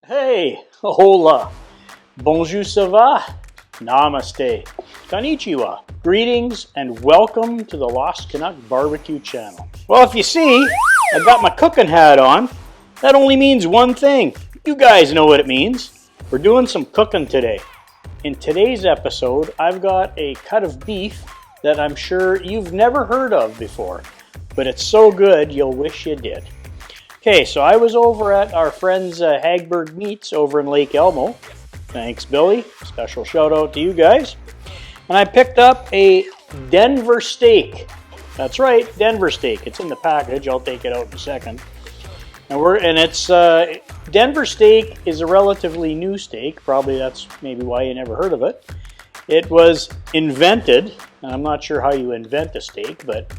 Hey, hola, bonjour, ça va, namaste, konnichiwa, greetings and welcome to the Lost Canuck Barbecue channel. Well, if you see, I got my cooking hat on. That only means one thing. You guys know what it means. We're doing some cooking today. In today's episode, I've got a cut of beef that I'm sure you've never heard of before, but it's so good you'll wish you did. Okay, so I was over at our friends Hagberg Meats over in Lake Elmo. Thanks, Billy. Special shout out to you guys. And I picked up a Denver steak. That's right, Denver steak. It's in the package. I'll take it out in a second. And it's Denver steak is a relatively new steak. Probably that's maybe why you never heard of it. It was invented, and I'm not sure how you invent a steak, but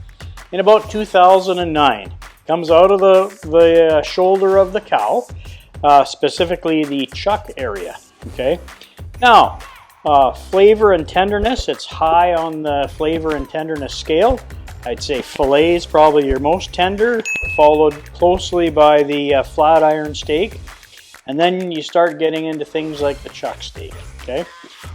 in about 2009. Comes out of the shoulder of the cow, specifically the chuck area. Okay. Now, flavor and tenderness. It's high on the flavor and tenderness scale. I'd say filet is probably your most tender, followed closely by the flat iron steak, and then you start getting into things like the chuck steak. Okay.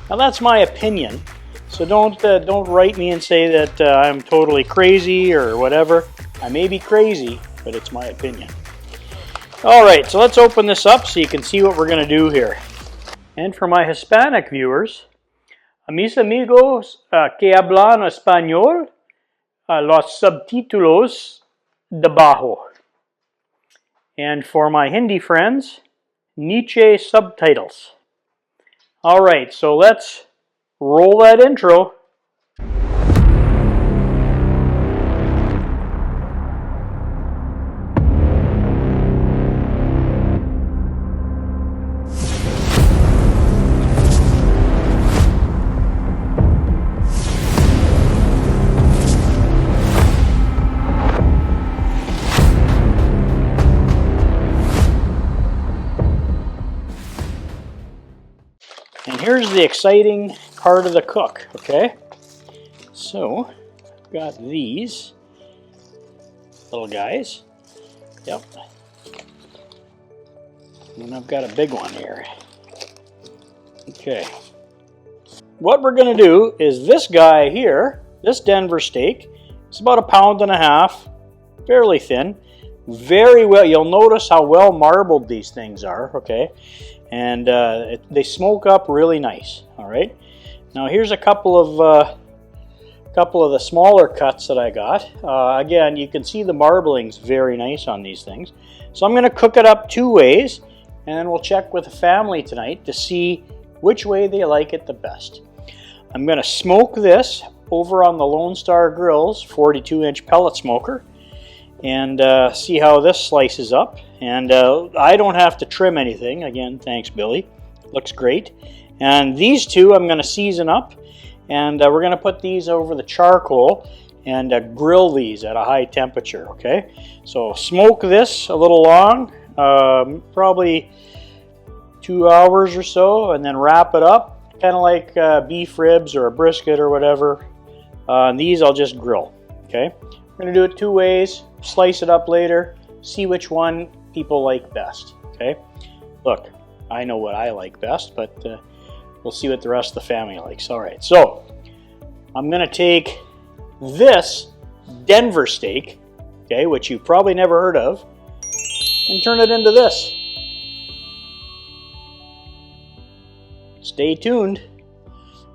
Now that's my opinion. So don't write me and say that I'm totally crazy or whatever. I may be crazy, but it's my opinion. Alright, so let's open this up so you can see what we're going to do here. And for my Hispanic viewers, a mis amigos que hablan español, los subtítulos debajo. And for my Hindi friends, Nietzsche subtitles. Alright, so let's roll that intro. And here's the exciting part of the cook, okay? So, I've got these little guys. Yep. And I've got a big one here. Okay. What we're going to do is this guy here, this Denver steak, it's about 1.5 pounds, fairly thin. Very well, you'll notice how well marbled these things are, okay? And they smoke up really nice. All right. Now here's a couple of the smaller cuts that I got. Again, you can see the marbling's very nice on these things. So I'm going to cook it up 2 ways, and then we'll check with the family tonight to see which way they like it the best. I'm going to smoke this over on the Lone Star Grillz 42-inch pellet smoker, and see how this slices up. And I don't have to trim anything. Again, thanks, Billy. Looks great. And these two I'm going to season up, and we're going to put these over the charcoal and grill these at a high temperature. Okay, so smoke this a little long, probably 2 hours or so, and then wrap it up, kind of like beef ribs or a brisket or whatever. And these I'll just grill. Okay, we're going to do it 2 ways. Slice it up later, see which one people like best. Okay, look, I know what I like best, but we'll see what the rest of the family likes. All right, so I'm going to take this Denver steak, okay, which you've probably never heard of, and turn it into this. Stay tuned.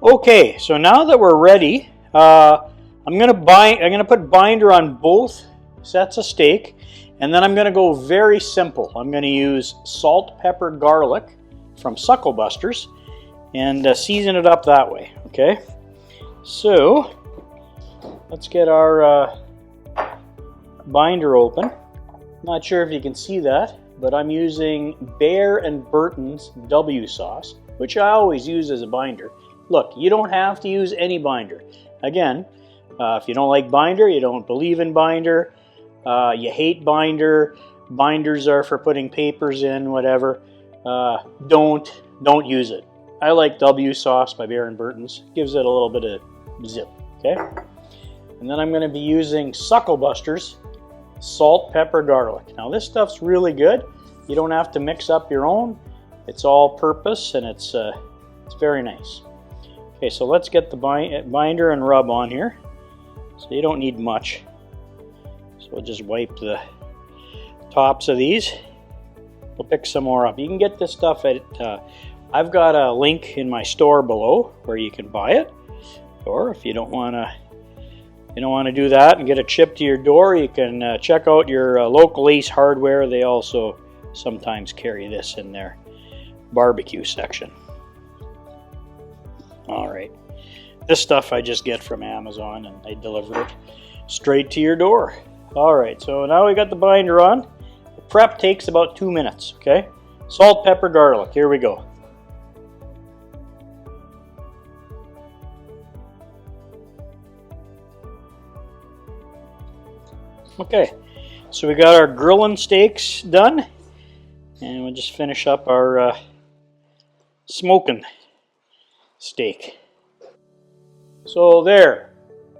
Okay, so now that we're ready, I'm going to put binder on both sets of steak, and then I'm going to go very simple. I'm going to use salt, pepper, garlic from Sucklebusters and season it up that way. Okay, so let's get our binder open. Not sure if you can see that, but I'm using Bear and Burton's W Sauce, which I always use as a binder. Look, you don't have to use any binder. Again, if you don't like binder, you don't believe in binder, you hate binder, binders are for putting papers in, whatever, don't use it. I like W Sauce by Bear and Burton's. Gives it a little bit of zip, okay? And then I'm going to be using Sucklebusters salt, pepper, garlic. Now this stuff's really good. You don't have to mix up your own. It's all purpose and it's very nice. Okay, so let's get the binder and rub on here. So you don't need much. So we'll just wipe the tops of these. We'll pick some more up. You can get this stuff at, I've got a link in my store below where you can buy it. Or if you don't want to do that and get it shipped to your door, you can check out your local Ace Hardware. They also sometimes carry this in their barbecue section. Alright, this stuff I just get from Amazon and they deliver it straight to your door. Alright, so now we got the binder on. The prep takes about 2 minutes, okay? Salt, pepper, garlic, here we go. Okay, so we got our grilling steaks done, and we'll just finish up our smoking steak. So there,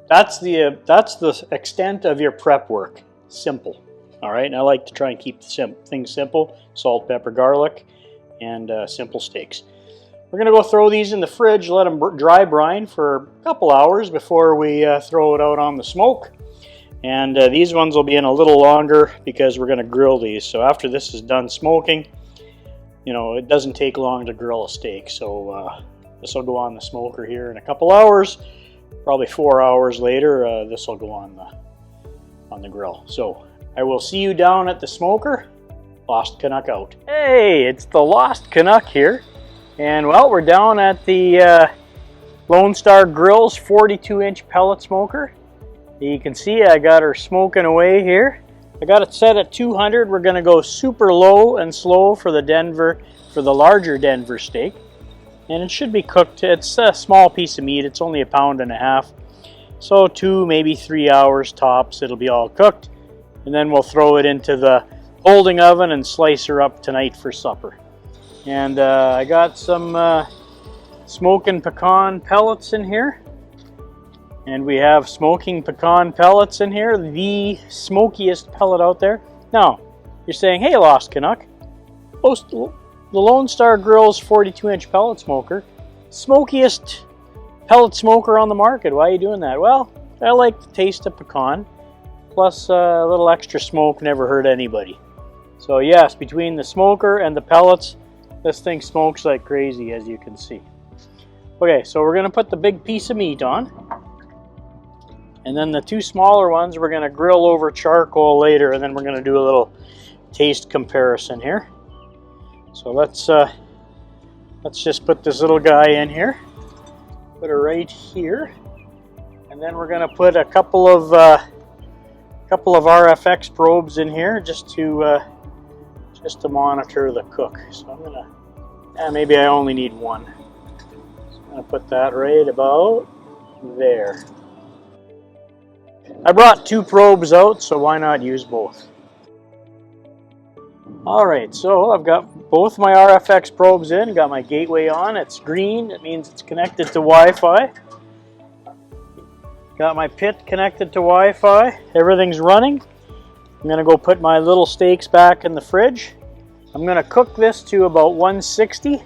that's the extent of your prep work. Simple. All right, and I like to try and keep things simple. Salt, pepper, garlic, and simple steaks. We're gonna go throw these in the fridge, let them dry brine for a couple hours before we throw it out on the smoke. And these ones will be in a little longer because we're going to grill these. So after this is done smoking, you know, it doesn't take long to grill a steak. So this will go on the smoker here in a couple hours. Probably 4 hours later, this will go on the grill. So I will see you down at the smoker. Lost Canuck out. Hey, it's the Lost Canuck here. And well, we're down at the Lone Star Grillz 42-inch pellet smoker. You can see I got her smoking away here. I got it set at 200. We're going to go super low and slow for the larger Denver steak. And it should be cooked. It's a small piece of meat. It's only 1.5 pounds. So 2, maybe 3 hours tops. It'll be all cooked. And then we'll throw it into the holding oven and slice her up tonight for supper. And I got some smoking pecan pellets in here. And we have smoking pecan pellets in here, the smokiest pellet out there. Now, you're saying, hey, Lost Canuck, the Lone Star Grillz 42-inch pellet smoker, smokiest pellet smoker on the market. Why are you doing that? Well, I like the taste of pecan, plus a little extra smoke never hurt anybody. So yes, between the smoker and the pellets, this thing smokes like crazy, as you can see. Okay, so we're going to put the big piece of meat on. And then the 2 smaller ones we're going to grill over charcoal later, and then we're going to do a little taste comparison here. So let's just put this little guy in here. Put it right here. And then we're going to put a couple of RFX probes in here just to monitor the cook. So I'm going to, maybe I only need one. So I'm going to put that right about there. I brought 2 probes out, so why not use both? Alright, so I've got both my RFX probes in, got my gateway on, it's green, it means it's connected to Wi-Fi. Got my pit connected to Wi-Fi, everything's running. I'm going to go put my little steaks back in the fridge. I'm going to cook this to about 160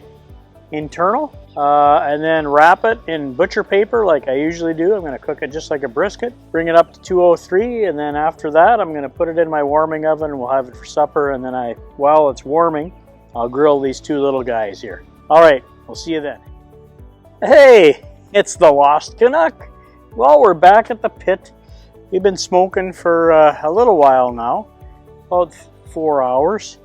internal. And then wrap it in butcher paper like I usually do. I'm going to cook it just like a brisket. Bring it up to 203, and then after that I'm going to put it in my warming oven and we'll have it for supper. And then while it's warming, I'll grill these 2 little guys here. Alright, we'll see you then. Hey, it's the Lost Canuck. Well, we're back at the pit. We've been smoking for a little while now, about 4 hours.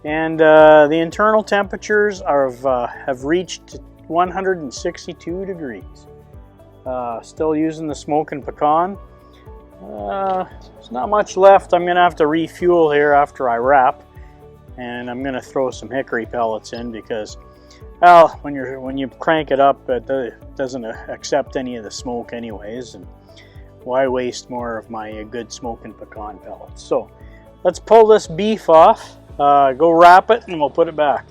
And the internal temperatures have reached 162 degrees. Still using the smoking pecan. There's not much left. I'm going to have to refuel here after I wrap. And I'm going to throw some hickory pellets in because, well, when you crank it up, it doesn't accept any of the smoke anyways. And why waste more of my good smoking pecan pellets? So let's pull this beef off, go wrap it, and we'll put it back.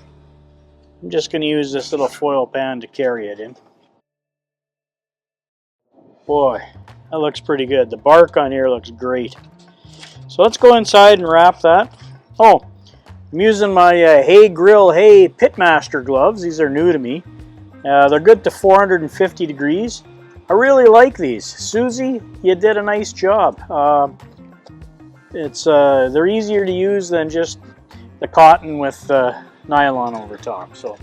I'm just going to use this little foil pan to carry it in. Boy, that looks pretty good. The bark on here looks great. So let's go inside and wrap that. Oh, I'm using my Hagberg Pitmaster gloves. These are new to me. They're good to 450 degrees. I really like these. Susie, you did a nice job. They're easier to use than just the cotton with nylon over top. So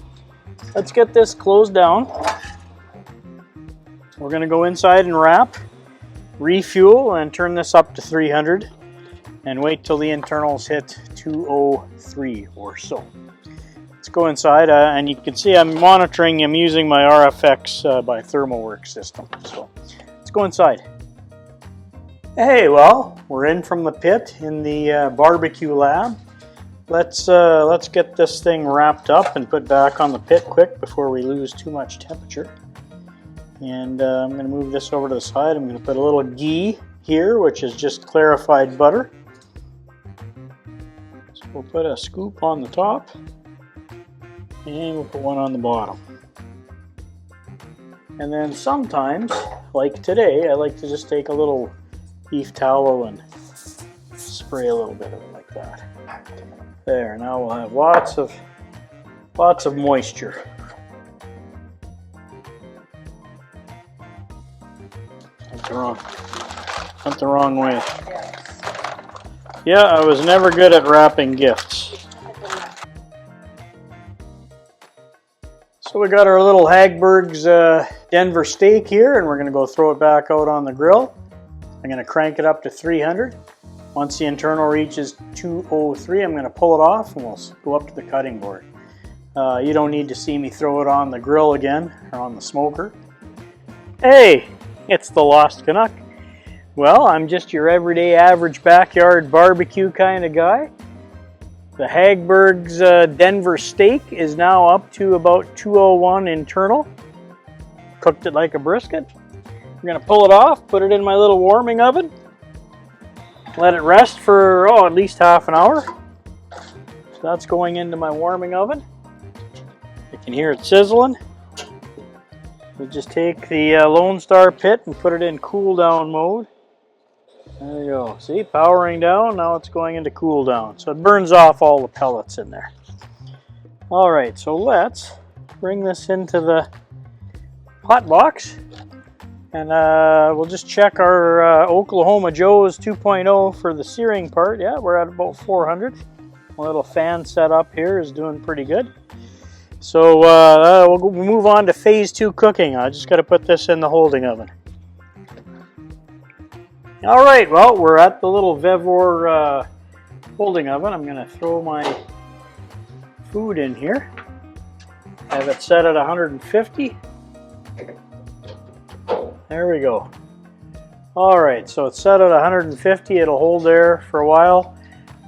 let's get this closed down. We're going to go inside and wrap, refuel, and turn this up to 300 and wait till the internals hit 203 or so. Let's go inside, and you can see I'm using my RFX by ThermoWorks system. So let's go inside. Hey, well, we're in from the pit in the barbecue lab. Let's get this thing wrapped up and put back on the pit quick before we lose too much temperature. And I'm going to move this over to the side. I'm going to put a little ghee here, which is just clarified butter. So we'll put a scoop on the top, and we'll put one on the bottom. And then sometimes, like today, I like to just take a little beef tallow and spray a little bit of it like that. There, now we'll have lots of moisture. Went the wrong way. Yeah, I was never good at wrapping gifts. So we got our little Hagberg's Denver steak here, and we're going to go throw it back out on the grill. I'm going to crank it up to 300. Once the internal reaches 203, I'm going to pull it off and we'll go up to the cutting board. You don't need to see me throw it on the grill again or on the smoker. Hey, it's the Lost Canuck. Well, I'm just your everyday average backyard barbecue kind of guy. The Hagberg's Denver steak is now up to about 201 internal. Cooked it like a brisket. I'm going to pull it off, put it in my little warming oven. Let it rest for, at least half an hour. So that's going into my warming oven. You can hear it sizzling. We'll just take the Lone Star pit and put it in cool down mode. There you go. See, powering down. Now it's going into cool down. So it burns off all the pellets in there. All right, so let's bring this into the hot box. And we'll just check our Oklahoma Joe's 2.0 for the searing part. Yeah, we're at about 400. A little fan setup here is doing pretty good. So we'll move on to phase 2 cooking. I just got to put this in the holding oven. All right, well, we're at the little Vevor holding oven. I'm going to throw my food in here. Have it set at 150. There we go. All right, so it's set at 150. It'll hold there for a while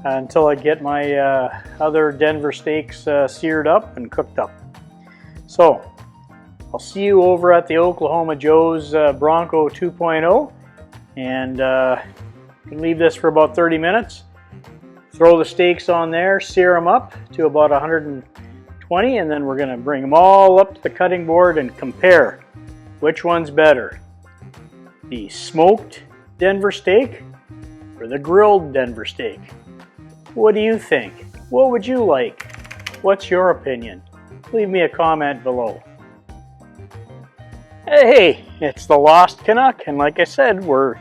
until I get my other Denver steaks seared up and cooked up. So I'll see you over at the Oklahoma Joe's Bronco 2.0, and you can leave this for about 30 minutes. Throw the steaks on there, sear them up to about 120, and then we're going to bring them all up to the cutting board and compare which one's better. The smoked Denver steak or the grilled Denver steak? What do you think? What would you like? What's your opinion? Leave me a comment below. Hey, it's the Lost Canuck, and like I said, we're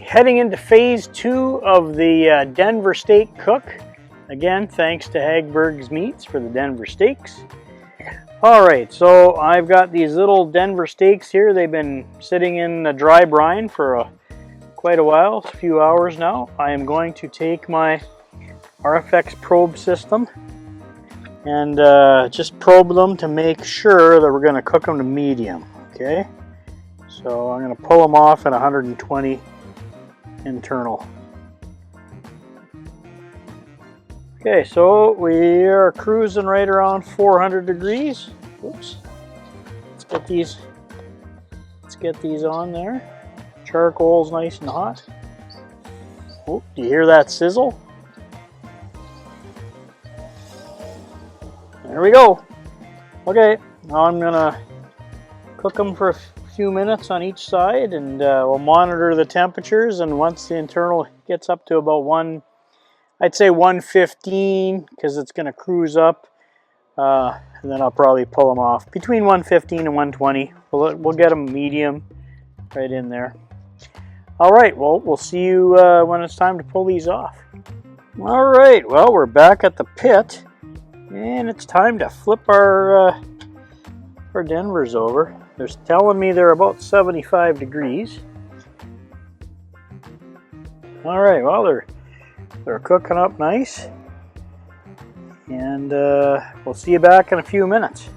heading into phase 2 of the Denver steak cook. Again, thanks to Hagberg's Meats for the Denver steaks. Alright, so I've got these little Denver steaks here. They've been sitting in a dry brine for quite a while, a few hours now. I am going to take my RFX probe system and just probe them to make sure that we're going to cook them to medium. Okay, so I'm going to pull them off at 120 internal. Okay, so we are cruising right around 400 degrees. Oops. Let's get these on there. Charcoal's nice and hot. Oh, do you hear that sizzle? There we go. Okay, now I'm gonna cook them for a few minutes on each side, and we'll monitor the temperatures, and once the internal gets up to about I'd say 115 because it's going to cruise up. And then I'll probably pull them off between 115 and 120. We'll get them medium right in there. All right, well, we'll see you when it's time to pull these off. All right, well, we're back at the pit, and it's time to flip our Denvers over. They're telling me they're about 75 degrees. All right, well, they're cooking up nice. And we'll see you back in a few minutes.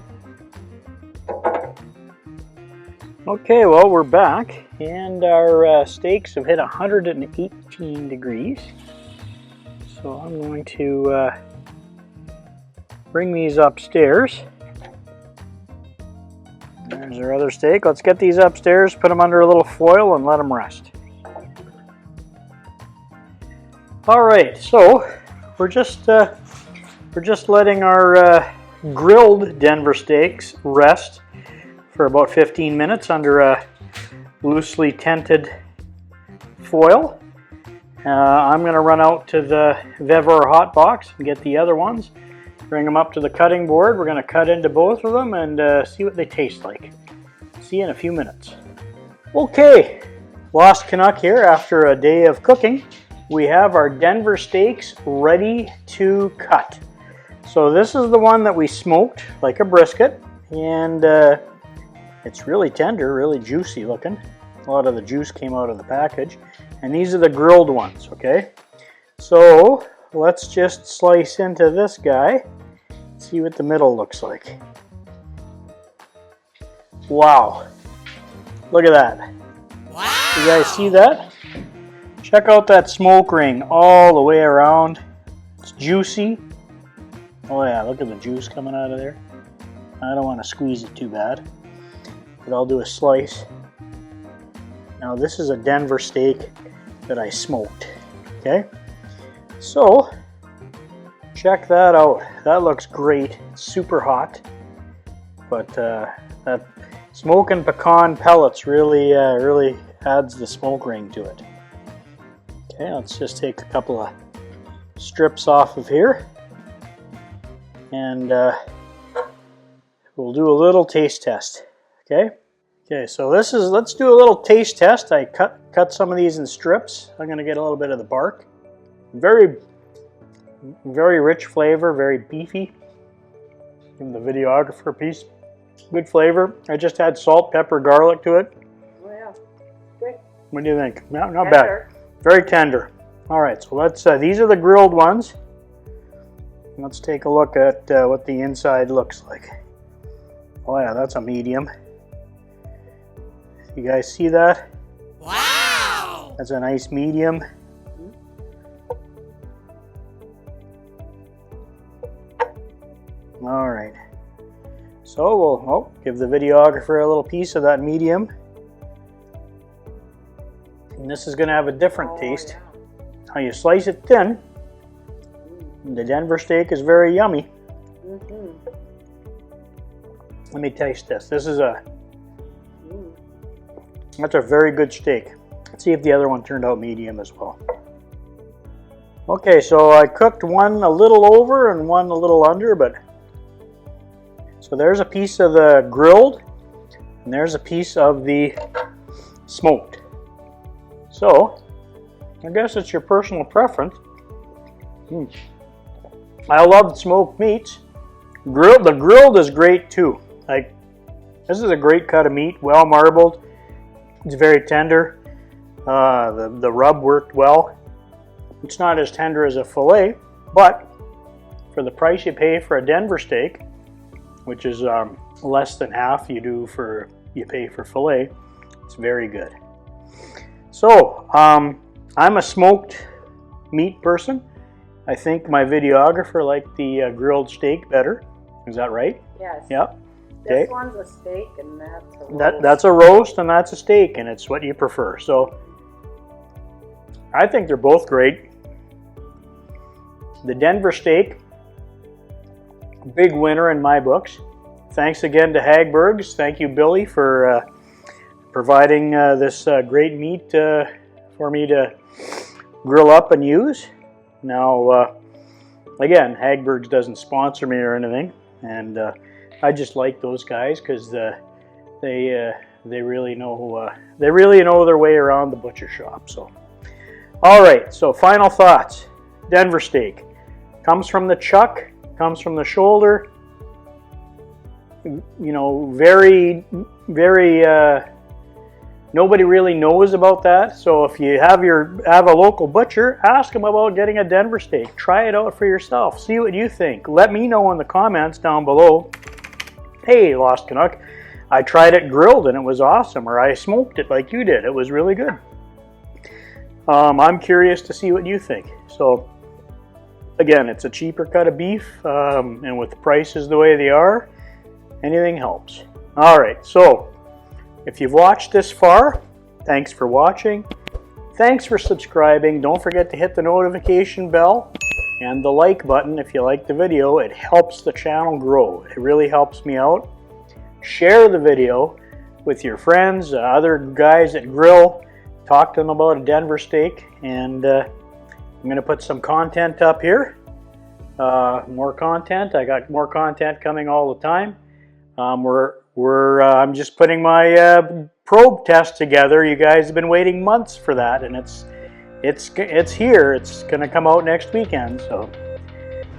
Okay, well, we're back, and our steaks have hit 118 degrees. So I'm going to bring these upstairs. There's our other steak. Let's get these upstairs, put them under a little foil, and let them rest. All right, so we're just letting our grilled Denver steaks rest for about 15 minutes under a loosely tented foil. I'm going to run out to the Vevor hot box and get the other ones, bring them up to the cutting board. We're going to cut into both of them and see what they taste like. See you in a few minutes. Okay, Lost Canuck here after a day of cooking. We have our Denver steaks ready to cut. So this is the one that we smoked like a brisket, and it's really tender, really juicy looking. A lot of the juice came out of the package. And these are the grilled ones, okay? So let's just slice into this guy, see what the middle looks like. Wow, look at that. Wow. You guys see that? Check out that smoke ring all the way around. It's juicy. Oh yeah, look at the juice coming out of there. I don't want to squeeze it too bad, but I'll do a slice. Now this is a Denver steak that I smoked, okay? So, check that out. That looks great. It's super hot, but that smoke and pecan pellets really adds the smoke ring to it. Okay, let's just take a couple of strips off of here. And we'll do a little taste test, okay? Okay, so let's do a little taste test. I cut some of these in strips. I'm gonna get a little bit of the bark. Very rich flavor, very beefy. Give the videographer a piece. Good flavor. I just add salt, pepper, garlic to it. Oh yeah, good. What do you think? Not bad. Very tender. All right, so let's. These are the grilled ones. Let's take a look at what the inside looks like. Oh yeah, that's a medium. You guys see that? Wow! That's a nice medium. All right. So we'll give the videographer a little piece of that medium. And this is going to have a different taste. Yeah. How you slice it thin. The Denver steak is very yummy. Let me taste this. This is that's a very good steak. Let's see if the other one turned out medium as well. Okay, so I cooked one a little over and one a little under, but so there's a piece of the grilled and there's a piece of the smoked. So I guess it's your personal preference. I love smoked meats. The grilled is great too. Like, this is a great cut of meat, well marbled. It's very tender. The rub worked well. It's not as tender as a fillet, but for the price you pay for a Denver steak, which is less than half you pay for fillet, it's very good. So I'm a smoked meat person. I think my videographer liked the grilled steak better. Is that right? Yes. Yep. Okay. This one's a steak and that's a roast. That's a roast and that's a steak, and it's what you prefer. So I think they're both great. The Denver steak, big winner in my books. Thanks again to Hagberg's. Thank you, Billy, for providing this great meat for me to grill up and use. Now, again, Hagberg doesn't sponsor me or anything, and I just like those guys because they really know their way around the butcher shop. So, all right. So, final thoughts. Denver steak comes from the chuck, comes from the shoulder. You know, very. Nobody really knows about that, so if you have a local butcher, ask them about getting a Denver steak. Try it out for yourself. See what you think. Let me know in the comments down below. Hey, Lost Canuck, I tried it grilled and it was awesome, or I smoked it like you did. It was really good. I'm curious to see what you think. So, again, it's a cheaper cut of beef, and with the prices the way they are, anything helps. All right, so if you've watched this far, thanks for watching. Thanks for subscribing. Don't forget to hit the notification bell and the like button if you like the video. It helps the channel grow. It really helps me out. Share the video with your friends, other guys that grill. Talk to them about a Denver steak. And I'm going to put some content up here. More content. I got more content coming all the time. I'm just putting my probe test together. You guys have been waiting months for that, and it's here. It's gonna come out next weekend. So,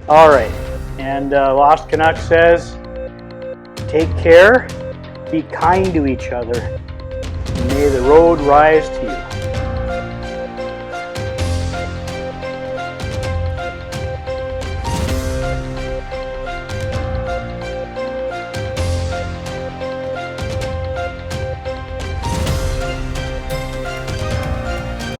all right. And Lost Canuck says, take care, be kind to each other, and may the road rise to you.